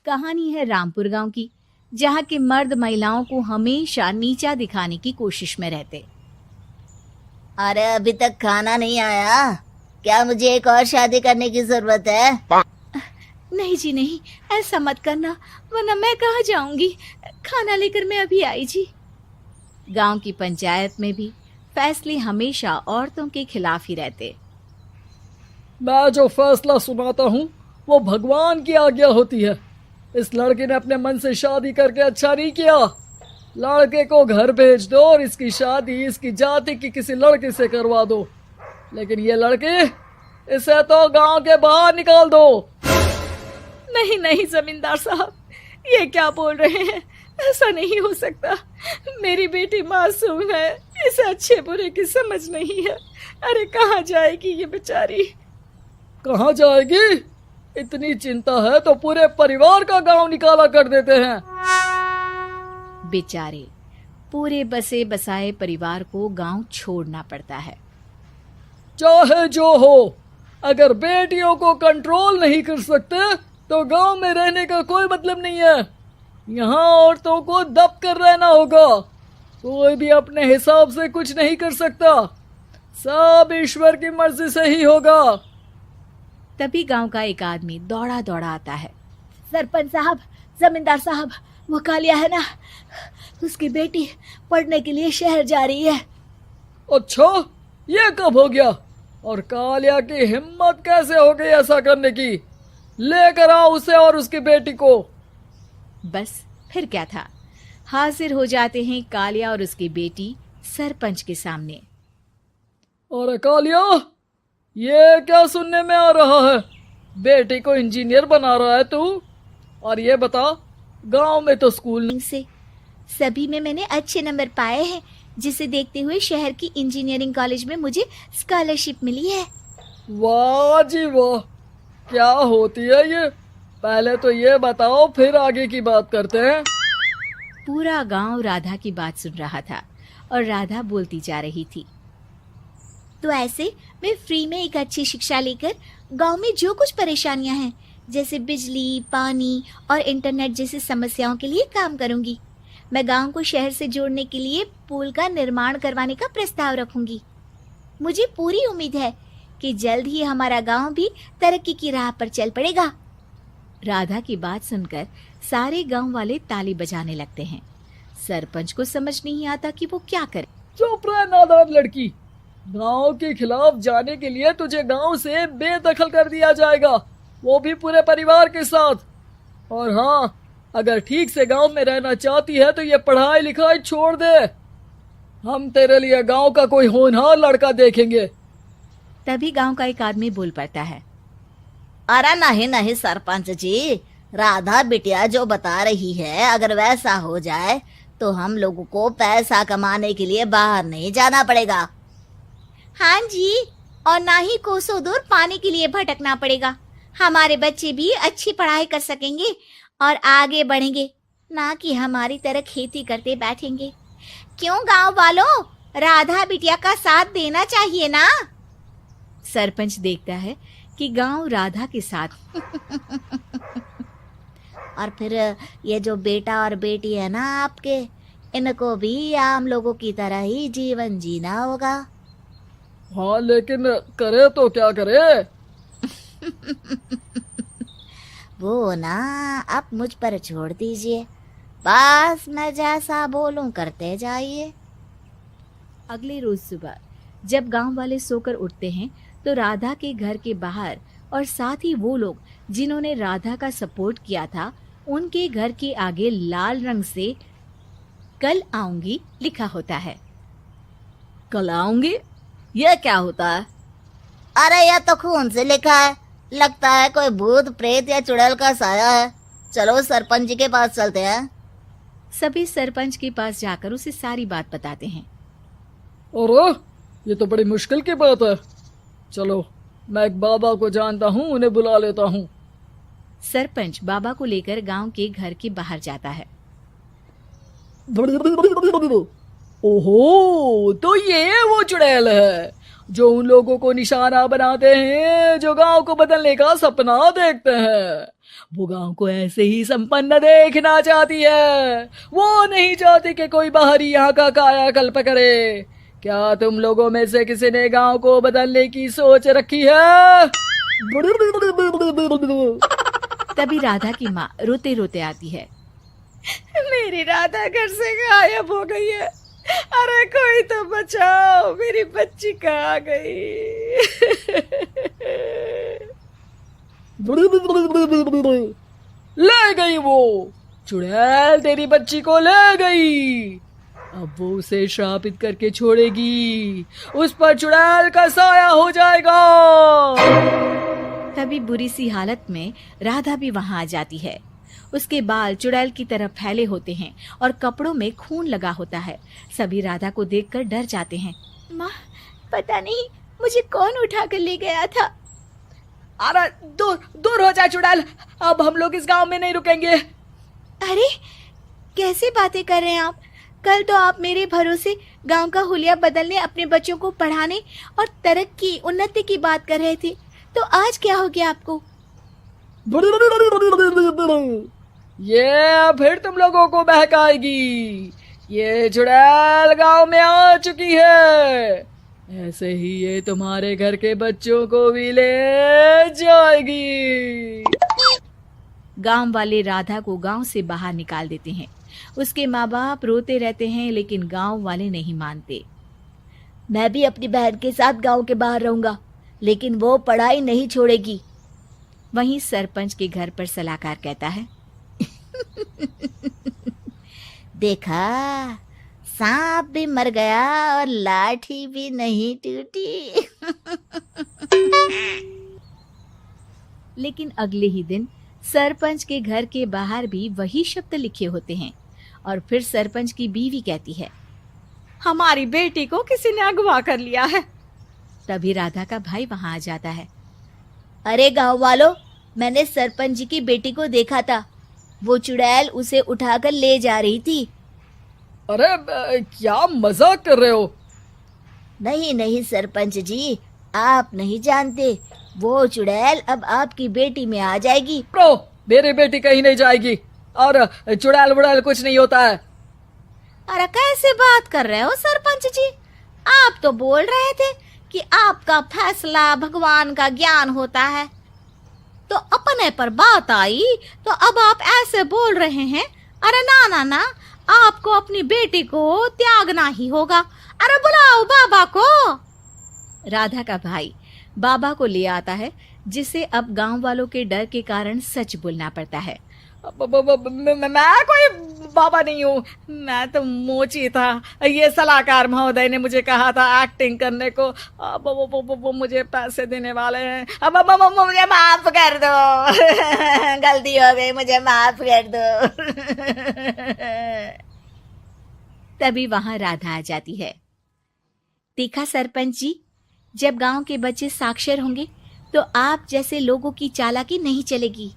कहानी है रामपुर गांव की, जहां के मर्द महिलाओं को हमेशा नीचा दिखाने की कोशिश में रहते। अरे अभी तक खाना नहीं आया, क्या मुझे एक और शादी करने की जरूरत है? नहीं जी नहीं, ऐसा मत करना, वरना मैं कहाँ जाऊंगी। खाना लेकर मैं अभी आई जी। गांव की पंचायत में भी फैसले हमेशा औरतों के खिलाफ ही रहते। मैं जो फैसला सुनाता हूँ वो भगवान की आज्ञा होती है। इस लड़के ने अपने मन से शादी करके अच्छा नहीं किया। लड़के को घर भेज दो और इसकी शादी इसकी जाति की किसी लड़के से करवा दो, लेकिन ये लड़की, इसे तो गांव के बाहर निकाल दो। नहीं नहीं जमींदार साहब, ये क्या बोल रहे हैं? ऐसा नहीं हो सकता। मेरी बेटी मासूम है, इसे अच्छे बुरे की समझ नहीं है। अरे कहाँ जाएगी ये बेचारी? कहाँ जाएगी? इतनी चिंता है तो पूरे परिवार का गांव निकाला कर देते हैं। बेचारे पूरे बसे बसाए परिवार को गांव छोड़ना पड़ता है। चाहे जो हो, अगर बेटियों को कंट्रोल नहीं कर सकते तो गांव में रहने का कोई मतलब नहीं है। यहाँ औरतों को दब कर रहना होगा। कोई भी अपने हिसाब से कुछ नहीं कर सकता, सब ईश्वर की मर्जी से ही होगा। तभी गांव का एक आदमी दौड़ा दौड़ा आता है। सरपंच साहब, जमींदार साहब, वो कालिया है ना, उसकी बेटी पढ़ने के लिए शहर जा रही है। अच्छा, ये कब हो गया? और कालिया की हिम्मत कैसे हो गई ऐसा करने की? लेकर आओ उसे और उसकी बेटी को। बस फिर क्या था, हाजिर हो जाते हैं कालिया और उसकी बेटी सरपंच के सामने। अरे कालिया, ये क्या सुनने में आ रहा है? बेटी को इंजीनियर बना रहा है तू? और ये बता, गांव में तो स्कूल नहीं। से सभी में मैंने अच्छे नंबर पाए हैं, जिसे देखते हुए शहर की इंजीनियरिंग कॉलेज में मुझे स्कॉलरशिप मिली है। वाह जी वाह, क्या होती है ये? पहले तो ये बताओ, फिर आगे की बात करते हैं। पूरा गांव राधा की बात सुन रहा था और राधा बोलती जा रही थी। तो ऐसे मैं फ्री में एक अच्छी शिक्षा लेकर गांव में जो कुछ परेशानियां हैं, जैसे बिजली, पानी और इंटरनेट जैसी समस्याओं के लिए काम करूंगी। मैं गांव को शहर से जोड़ने के लिए पुल का निर्माण करवाने का प्रस्ताव रखूंगी। मुझे पूरी उम्मीद है कि जल्द ही हमारा गांव भी तरक्की की राह पर चल पड़ेगा। राधा की बात सुनकर सारे गांव वाले ताली बजाने लगते हैं। सरपंच को समझ नहीं आता कि वो क्या करे। चुप रह नादान लड़की, गांव के खिलाफ जाने के लिए तुझे गांव से बेदखल कर दिया जाएगा, वो भी पूरे परिवार के साथ। और हाँ, अगर ठीक से गांव में रहना चाहती है तो ये पढ़ाई लिखाई छोड़ दे। हम तेरे लिए गांव का कोई होनहार लड़का देखेंगे। तभी गांव का एक आदमी बोल पड़ता है। अरे नहीं नहीं सरपंच जी, राधा बिटिया जो बता रही है, अगर वैसा हो जाए तो हम लोगों को पैसा कमाने के लिए बाहर नहीं जाना पड़ेगा। हाँ जी, और ना ही कोसों दूर पानी के लिए भटकना पड़ेगा। हमारे बच्चे भी अच्छी पढ़ाई कर सकेंगे और आगे बढ़ेंगे, ना कि हमारी तरह खेती करते बैठेंगे। क्यों गांव वालों, राधा बिटिया का साथ देना चाहिए ना। सरपंच देखता है कि गांव राधा के साथ और फिर ये जो बेटा और बेटी है ना आपके, इनको भी आम लोगों की तरह ही जीवन जीना होगा। हाँ, लेकिन करे तो क्या करे? वो ना आप मुझ पर छोड़ दीजिए, बस मैं जैसा बोलूं करते जाइए। अगले रोज सुबह जब गांव वाले सोकर उठते हैं तो राधा के घर के बाहर और साथ ही वो लोग जिन्होंने राधा का सपोर्ट किया था, उनके घर के आगे लाल रंग से कल आऊंगी लिखा होता है। कल आऊंगी, ये क्या होता है? अरे यह तो खून से लिखा है, लगता है कोई भूत प्रेत या चुड़ैल का साया है। चलो सरपंच जी के पास चलते हैं। सभी सरपंच के पास जाकर उसे सारी बात बताते हैं। और ये तो बड़ी मुश्किल की बात है। चलो, मैं एक बाबा को जानता हूँ, उन्हें बुला लेता हूँ। सरपंच बाबा को लेकर गांव के घर के बाहर जाता है। ओहो, तो ये वो चुड़ैल है जो उन लोगों को निशाना बनाते हैं जो गांव को बदलने का सपना देखते हैं। वो गांव को ऐसे ही संपन्न देखना चाहती है। वो नहीं चाहती कि कोई बाहरी यहाँ का कायाकल्प करे। क्या तुम लोगों में से किसी ने गांव को बदलने की सोच रखी है? तभी राधा की माँ रोते रोते आती है। मेरी राधा घर से गायब हो गई है। अरे कोई तो बचाओ, मेरी बच्ची कहाँ गई? ले गई वो चुड़ैल, तेरी बच्ची को ले गई। अब वो उसे श्रापित करके छोड़ेगी। उस पर चुड़ैल का साया हो जाएगा। तभी बुरी सी हालत में राधा भी वहां आ जाती है। उसके बाल चुड़ैल की तरह फैले होते हैं और कपड़ों में खून लगा होता है। सभी राधा को देखकर डर जाते हैं। माँ, पता नहीं मुझे कौन उठा कर ले गया था। अरे दूर दूर हो जा चुड़ैल, अब हम लोग इस गांव में नहीं रुकेंगे। अरे कैसे बातें कर रहे हैं आप? कल तो आप मेरे भरोसे गांव का हुलिया बदलने, अपने बच्चों को पढ़ाने और तरक्की उन्नति की बात कर रहे थे, तो आज क्या हो गया आपको? ये फिर तुम लोगों को बहकाएगी। ये चुड़ैल गांव में आ चुकी है। ऐसे ही ये तुम्हारे घर के बच्चों को भी ले जाएगी। गांव वाले राधा को गांव से बाहर निकाल देते हैं। उसके माँ बाप रोते रहते हैं, लेकिन गांव वाले नहीं मानते। मैं भी अपनी बहन के साथ गांव के बाहर रहूंगा, लेकिन वो पढ़ाई नहीं छोड़ेगी। वहीं सरपंच के घर पर सलाहकार कहता है, देखा, सांप भी मर गया और लाठी भी नहीं टूटी। लेकिन अगले ही दिन सरपंच के घर के बाहर भी वही शब्द लिखे होते हैं। और फिर सरपंच की बीवी कहती है, हमारी बेटी को किसी ने अगवा कर लिया है। तभी राधा का भाई वहां आ जाता है। अरे गांव वालों, मैंने सरपंच जी की बेटी को देखा था। वो चुड़ैल उसे उठाकर ले जा रही थी। अरे क्या मजाक कर रहे हो? नहीं नहीं सरपंच जी, आप नहीं जानते। वो चुड़ैल अब आपकी बेटी में आ जाएगी। प्रो, मेरी बेटी कहीं नहीं जाएगी और चुड़ैल वुड़ैल कुछ नहीं होता है। अरे कैसे बात कर रहे हो सरपंच जी? आप तो बोल रहे थे कि आपका फैसला भगवान का ज्ञान होता है, तो अपने पर बात आई तो अब आप ऐसे बोल रहे हैं। अरे ना ना ना, आपको अपनी बेटी को त्यागना ही होगा। अरे बुलाओ बाबा को। राधा का भाई बाबा को ले आता है, जिसे अब गांव वालों के डर के कारण सच बोलना पड़ता है। मैं कोई बाबा नहीं हूँ, मैं तो मोची था। ये सलाहकार महोदय ने मुझे कहा था एक्टिंग करने को। अब वो मुझे पैसे देने वाले हैं। अब मुझे माफ कर दो। गलती हो गई, मुझे माफ कर दो। तभी वहां राधा आ जाती है। देखा सरपंच जी, जब गांव के बच्चे साक्षर होंगे तो आप जैसे लोगों की चालाकी नहीं चलेगी।